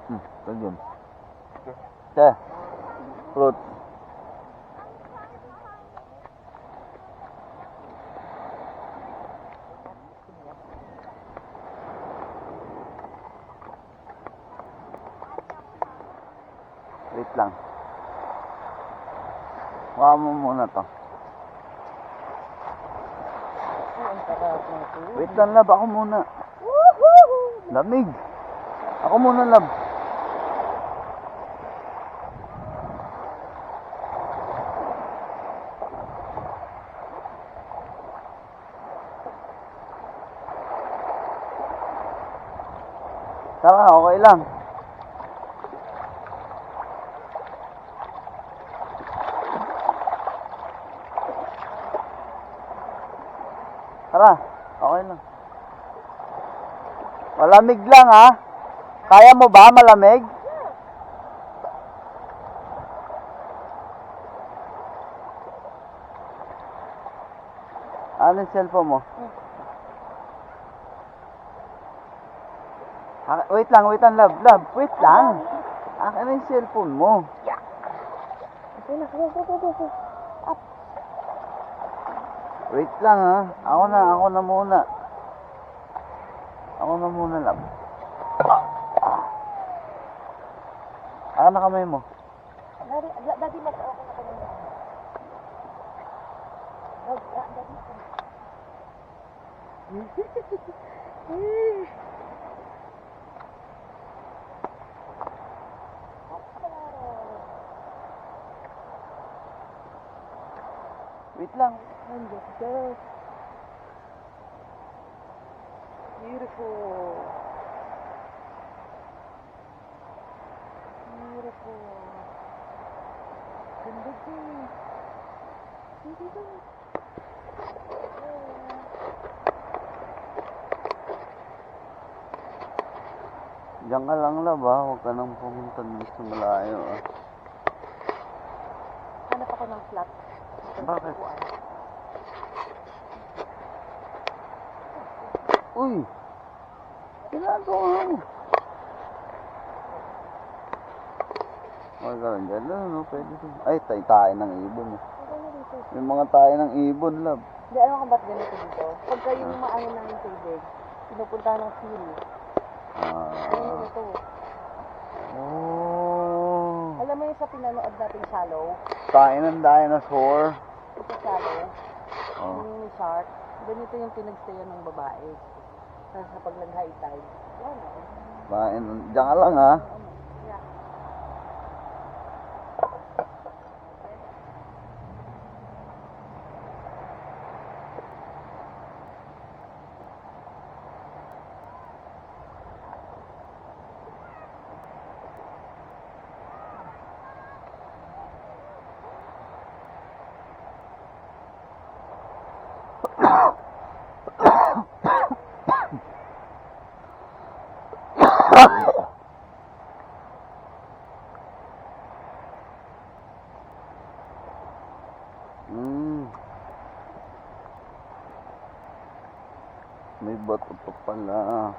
Yun. Che, fruit. Wait lang. Mukha mo muna to. Wait lang, lab. Ako muna. Lamig. Ako muna, lab. Tara, okay lang. Tara, okay lang. Malamig lang, ha? Kaya mo ba malamig? Ano yung cellphone mo? Wait lang, love. Love, wait lang. Akin na yung cellphone mo. Wait lang, ha. Ako na muna. Ako na muna, love. Akin na kamay mo. Daddy, mag-ako na kami. Wait lang. Beautiful. Ganda din. Diyan ka lang, love, ha. Huwag ka nang pumunta sa malayo, ha. Hanap ako ng flat. Bakit? Uy! Ginagawa mo. Okay ka lang dyan, no? Pwede rin. Ay, tayo ng ibon. May mga tayo ng ibon, love. Hindi, ano ka ba't ganito dito? Pagka yung maano ng tubig, pinupunta ng seal. Ayun ito. Oh. Alam mo yung sa pinanood natin shallow? Tayo ng dinosaur. Ito shallow. Oh. Yung shark. Ganito yung pinagstayan ng babae. Sa pag nag-high tide. Tayo, diyan ka lang, ha. Yeah. May bato pa pala.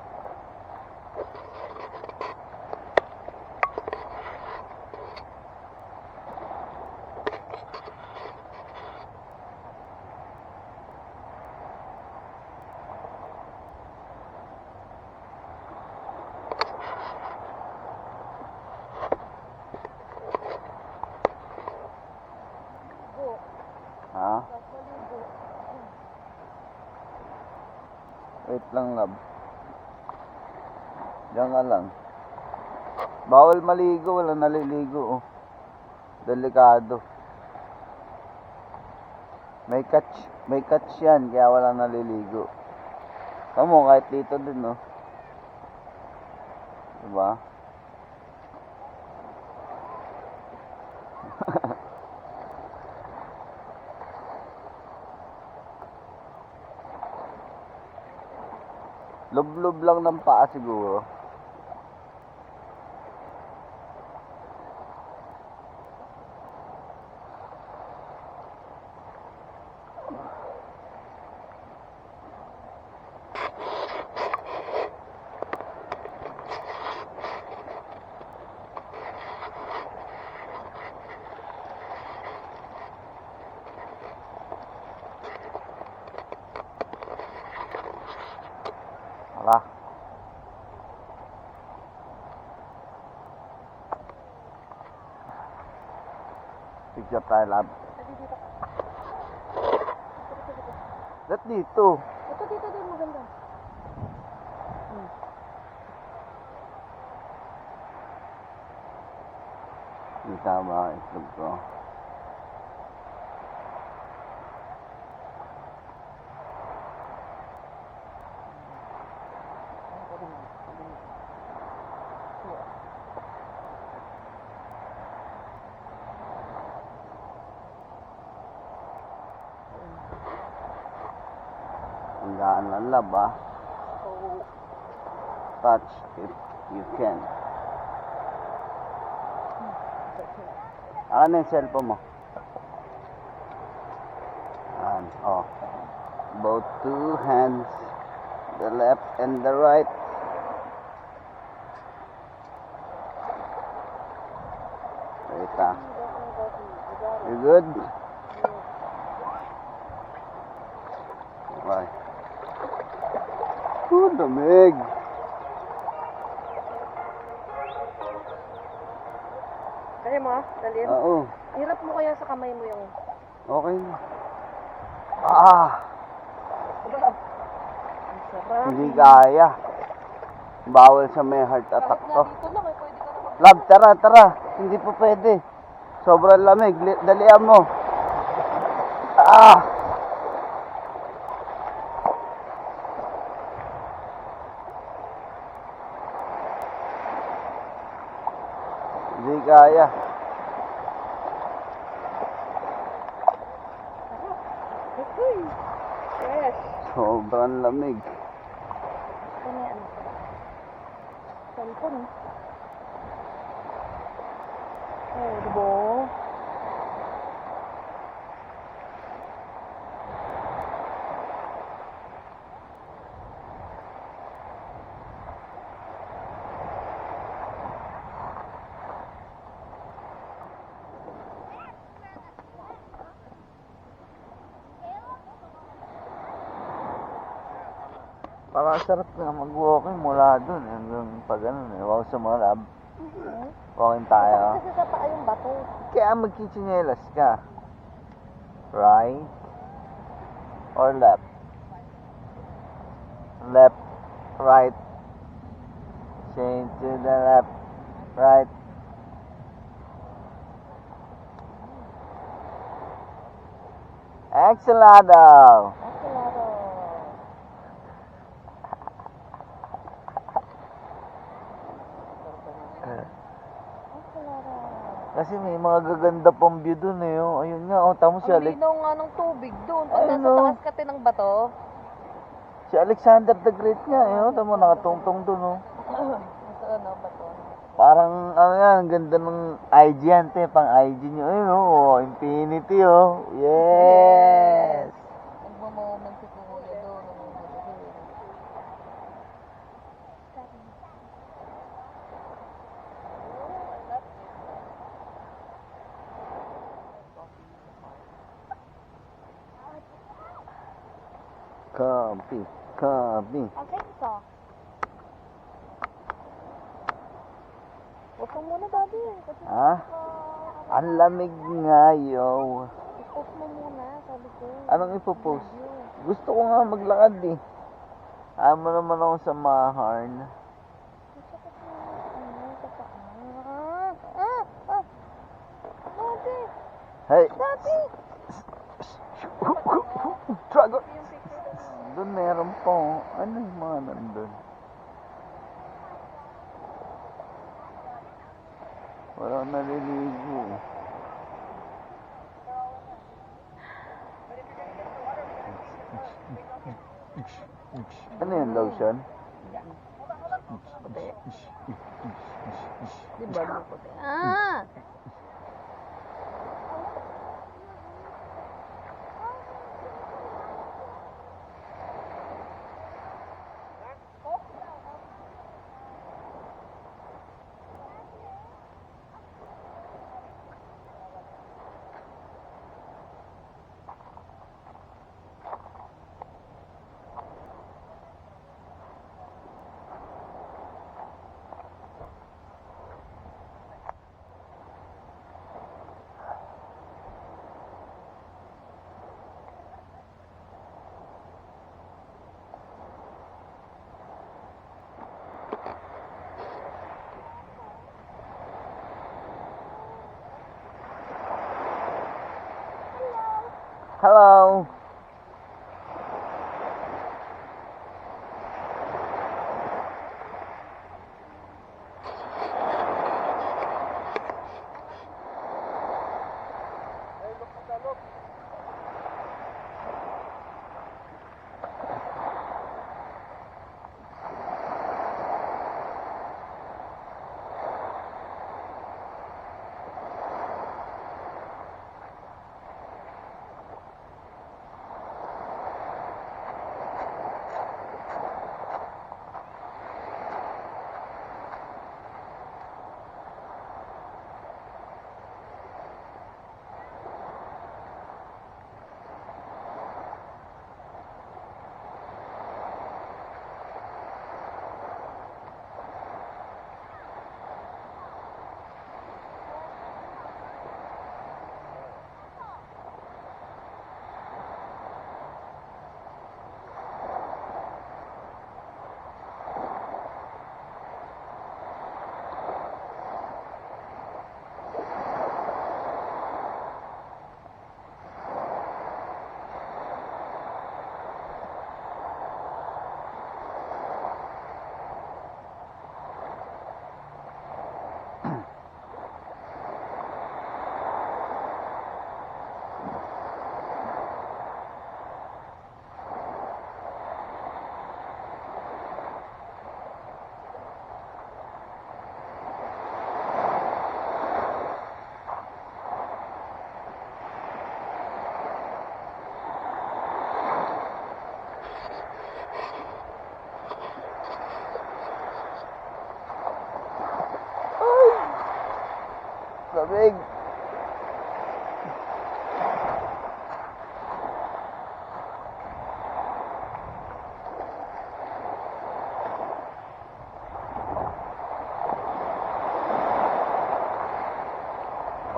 Ha? Wait lang, love. Diyan ka lang. Bawal maligo, wala naliligo, oh. Delikado. May catch yan, kaya wala naliligo. Tamo, kahit dito din, oh. Diba? Lublob lang ng paa siguro. Tara. Picture tayo lab. Ba't dito? Ito dito din maganda. Hindi tama ang itlog ko. Ang gaan ng lab ah. Oo. Touch if you can. Ano yung cellphone mo? Oh. Both two hands, the left and the right. Wait ah. You good? Okay. Lamig. Kaya mo ah, dalhin. Oo. Hirap mo kaya sa kamay mo yung... Okay. Ah. Ang sarap. Hindi kaya. Bawal sa may heart attack to. Dito lang eh, pwede ka na mag... Lab, tara. Hindi po pwede. Sobrang lamig. Dalian mo. Ah. Hindi kaya. Yes. Sobrang lamig. Ito na ano. Cellphone eh. Oh, diba? Parang sarap nga mag-walking mula dun hanggang pag ano eh. Wow sa mga lab. Walking tayo. Kasi sa paa yung bato. Kaya magkichinyelas ka. Right? Or left? Left. Right. Change to the left. Right. Excellent! Kasi may mga gaganda pang view dun eh. Oh. Ayun nga, oh, tamo si Ang Alex. linaw nga ng tubig doon. Pag nasa Ano? taas ka ng bato. Si Alexander the Great nga eh. Oh. Tamo nakatungtong dun oh. Nasa ano, bato. Parang ano yan, ang ganda ng IG yan, te, pang IG nyo. Ayun oh, infinity oh. Yes! Nagmo-moment si Kuya doon. Copy, copy. I'll take this off. Huwag kang muna, Daddy. Kasi Ha? Ang lamig nga, yo. i-post mo muna, sabi ko. Anong ipopost? Gusto ko nga maglakad eh. Ayaw mo naman ako sa maharn. Daddy! Hey! Daddy! Dragon! Doon meron po. Ano yung mga nandun? Wala naliligo eh. Ano yung lotion? Di ba mo puti? Ah! Hello. Lamig.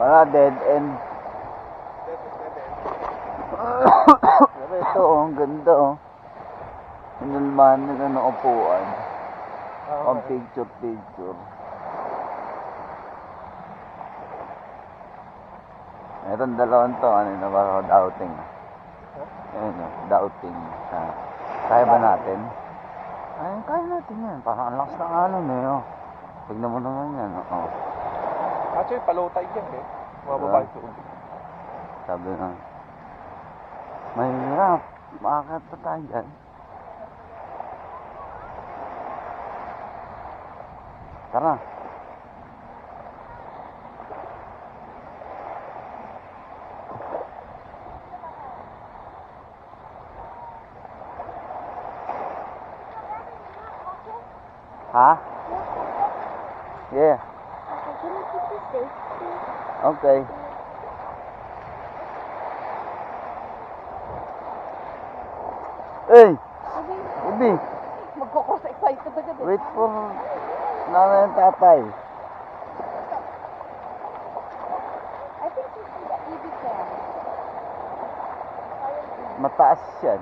Wala, dead end. Pero ito, oh, ang ganda, oh. Inulmahan nila ng upuan. Ang picture. Meron dalawang to, ano na ba, doubting. Ayun, doubting. Kaya ba natin? Ay, kaya natin yan. Parang ang lakas ng alon eh, oh. Tignan mo naman yan, oh. Actually, palutay yan eh. Mababa yung tubig. Sabi na, mahirap. Makakit pa tayo dyan. Tara. Ha? Yeah. Can you keep this safe, please? Okay. Hey! Ibi! Magkukross excited agad eh. Wait for nanay and tatay. I think you see the EV cam. Mataas yan.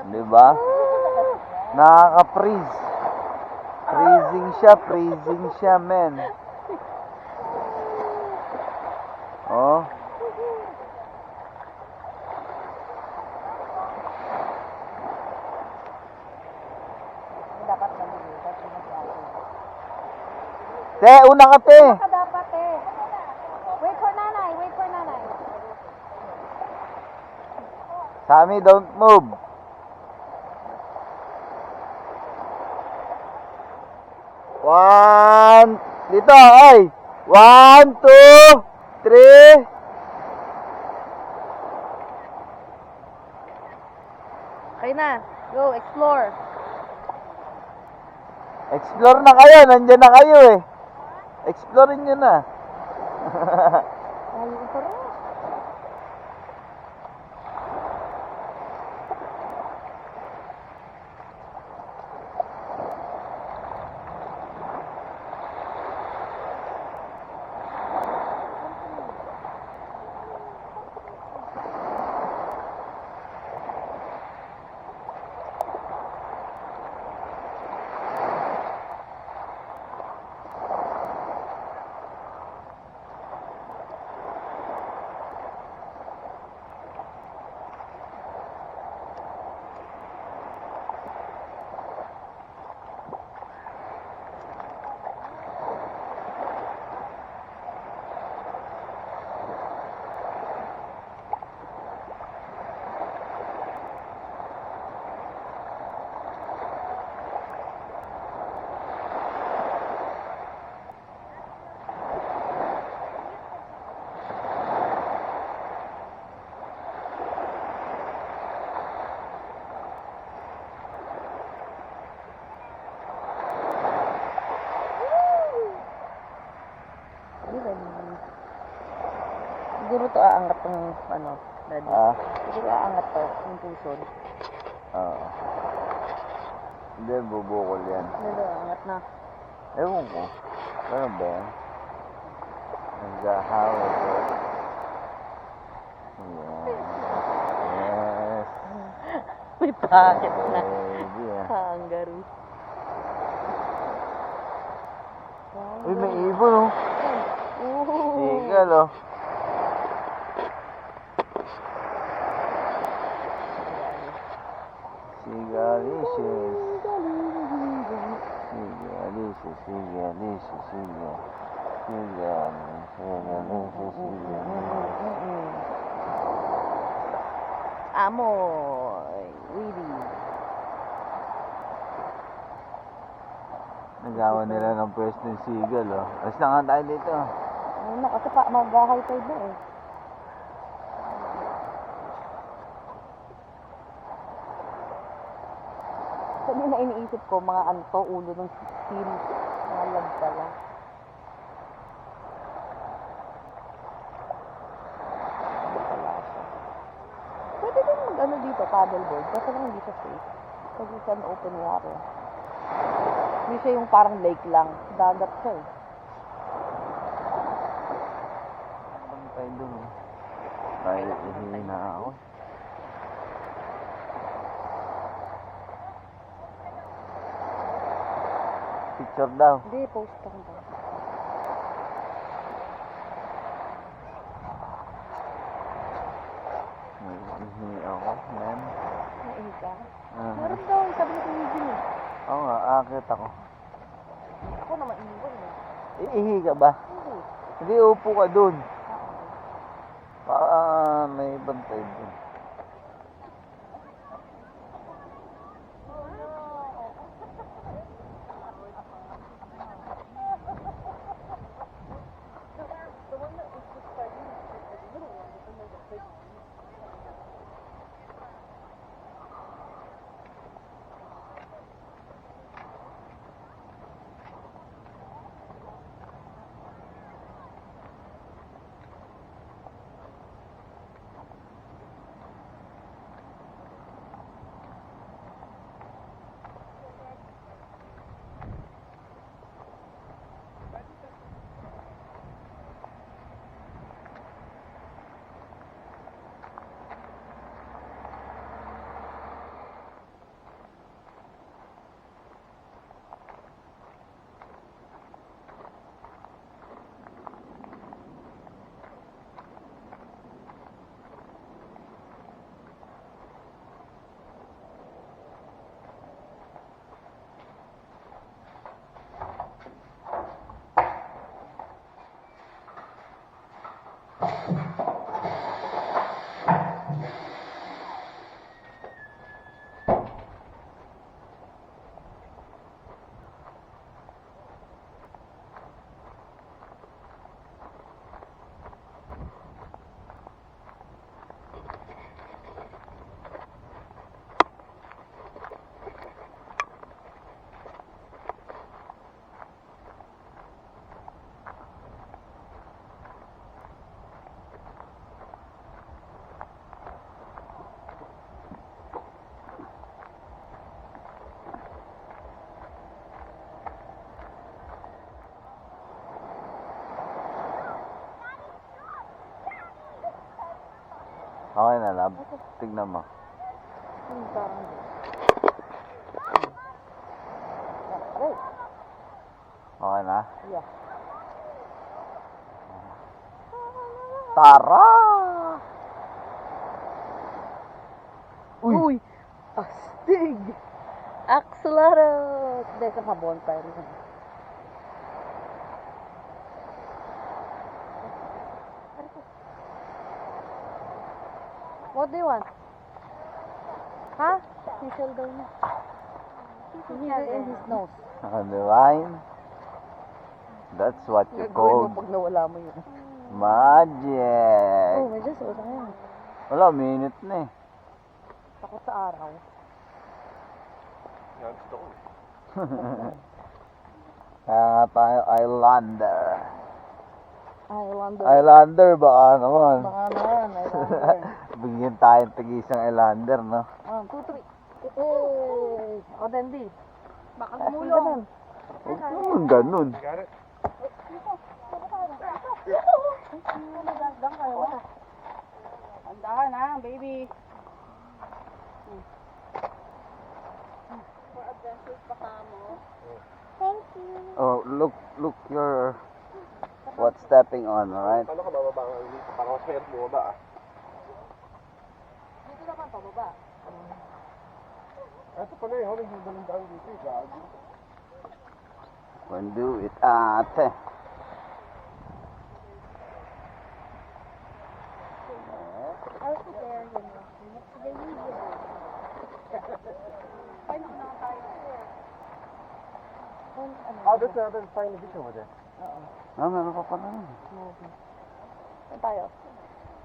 Diba? Nakaka-freeze. Freezing siya, men. Oh. Dapat nalilipat. Te, una ka, te. Dapat eh. Wait for nanay. Sammy, don't move. One, dito, ay. 1, 2, 3. Okay na. Go, explore. Explore na kayo, nandiyan na kayo eh. Explorein nyo na. Ay, ito rin. Siguro to aangat tong ano, daddy. Ah, Siguro aangat to, yung pusod. oo. Hindi, bubukol yan. Lalo, aangat na. Ewan ko. Ano ba yan? Naghahawa ko. Yes. May packet na. Baby, ah. Kangaroo. Uy, may ibon, oh. Sigal, oh. Sigalicious. Sigalicious, sigalicious, sigal. Amoy. Really. Nagawa nila ng pwesto ng sigal, oh. Alas na nga tayo dito. Ano na, kasi pa, mag-high tide na eh. Sabi na iniisip ko, mga ano to, ulo ng steel. Mga lag pala. Ano pala siya. Pwede din mag-ano dito, paddleboard. Kasi lang hindi siya safe. Kasi siya na open water. Hindi siya yung parang lake lang. Dagat siya eh. Ano tayo dun, oh. Tayo ihina ako. Picture daw. Hindi, post ka ba? May ihi ako, man. Naihi ka? Aha. Meron daw, sabi ko hindi eh. Oo nga, akit ako. Ako naman iniwan eh. Iihi ka ba? Hindi. Hindi, upo ka dun. Oo. Baka may bantay dun. Okay na, lab. Tignan mo. Parang aray. Okay na? Yeah. Tara! Uy! Astig! Axolotl! Hindi, sa mga bonfire yun. What do you want? Ha? Facial daw niya. Facial in his nose. Divine. That's what you Gagawin mo call pag nawala mo yun. magic. Oh, medyo sosa yan. Wala, minute na eh. Takot sa araw. Yan, gusto ko. Kaya nga tayo islander. Islander. Islander, baka naman. Baka naman, Islander. Bigyan tayong tag-isang Islander, no? 1, 2, 3. Hey! O, Dendi. Baka Taas gumulong. yung ganun. Huwag naman ganun. Got it? Diyan kayo. Andahan ha, baby. For adventures pa ka mo. Thank you. Oh, look, you're what stepping on, alright? Paano ka bababa ang ulit? Parang mas mahirap bumaba ah. Dito naman, pababa. Ito pala eh, huling dalang daan dito eh. Gago. When do it, ate. I'll sit there and next to the video. Paano na tayo? Oh, there's another fine vision over there. Meron pa pala. Saan tayo?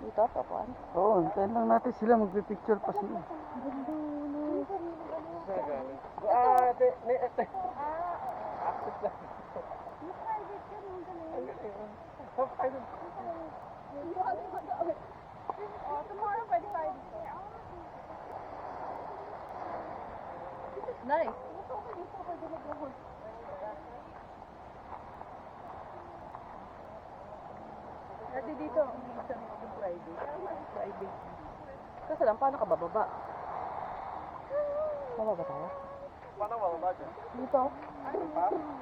Dito, papuan. Oo, hintayin lang natin sila, magpipicture pa sila. Tomorrow pwede tayo. Nice. Dati dito, sa Friday. Friday. Kasi lang, paano ka bababa? Bababa tayo? Paano bababa dyan? Dito?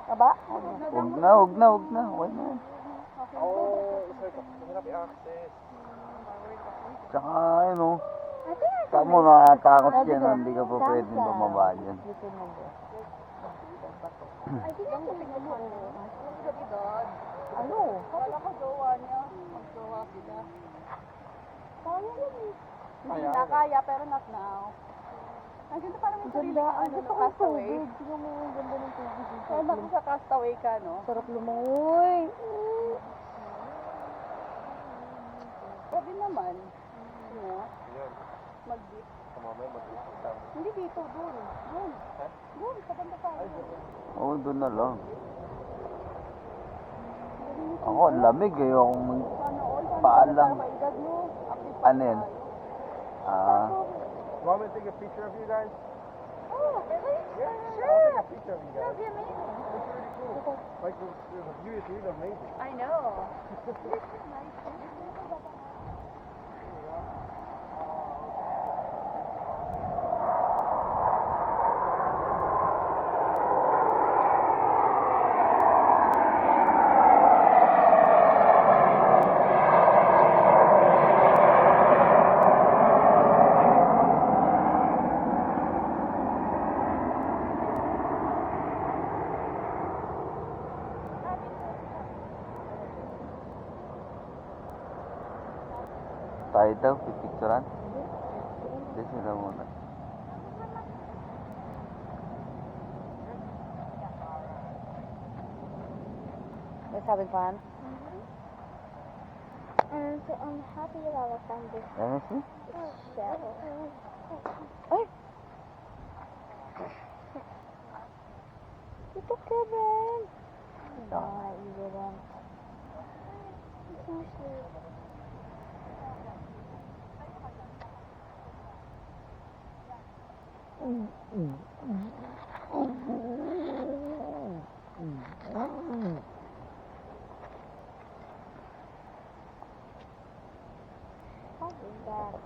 Aba? Huwag na. Huwag na yan. Oh, mahirap i-access. Tsaka, ano, saan mo nakatakot yan, hindi ka pa pwedeng bumaba dyan. Dito nando. I think ang tingnan mo. Ano? Wala ko jowa niya. Mag-jowa sila. Kaya yun eh. Hindi na kaya, pero not now. Ang ganda parang may sarili Ganda. kang Ang ano, gusto no, kong castaway. tubig. Tingnan mo yung ganda ng tubig dito. Kaya baka sa castaway ka, no? Sarap lumangoy. Pwede naman. No? Yan. Mag-dip. Mamaya mag-isip lang. Hindi dito, doon. Doon. Doon, sa banda tayo. Oo, doon na lang. Ako, ang lamig eh. Akong Sana all. paalang. Paedad mo. Active pa Ano yun? tayo. Want me to take a picture of you guys? Oh, really? Yeah, Sure. I'll take a picture of you guys. That'd be amazing. It's really cool. Like the view is really amazing. I know. tayo daw, pipicturan. Hindi sila muna. May sabing pan? And so I'm happy that I found this Let me see. shell. Ay! Ito Kevin. No, you didn't. It's so sweet.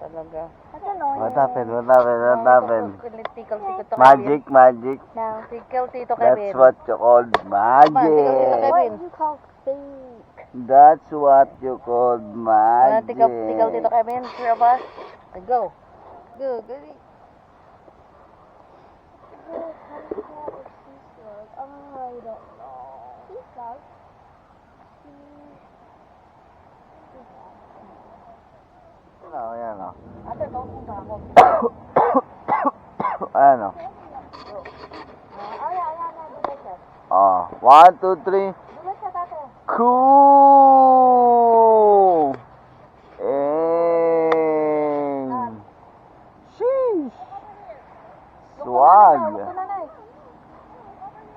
Talaga. I don't know. What happened? What happened? What happened? Tikal si Tito Magic, magic. No. Tikal Tito That's Kevin. what you call Tito magic. What you call fake? That's what you call magic. Tikal Tito Kevin. Sure ba? Go. Go. Go. I don't know. Seaslug? Ano, yan o. Ate, naupo na ako. Ano? Oh, yeah, do that. Oh, 1, 2, 3. Do that, tate. Cool! And... Sheesh! Swag! Look to nanay.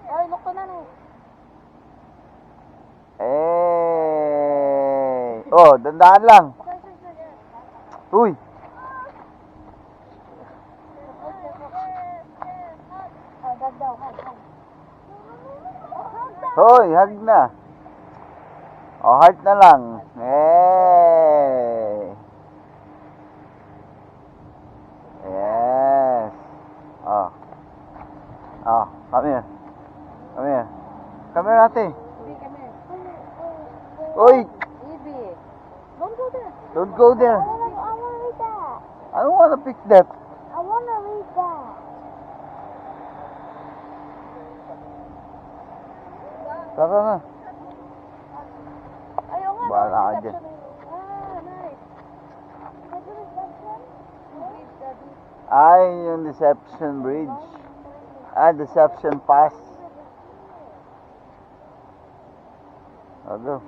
Ay, look to nanay. And... Dandaan lang. Uy! Hoy, hug na. O, heart na lang. Hey! Yes. Oh. Oh, come here. Come here. Come here, ate. Ibi, kami. Uy! Ibi. Don't go there. Don't go there. I wanna read that. I don't wanna pick that. I wanna read that. Tara na. Ayaw nga. Bahala ka dyan. Nice. That's a reception? Ay, yung Deception Bridge. Ah, Deception Pass. O, go.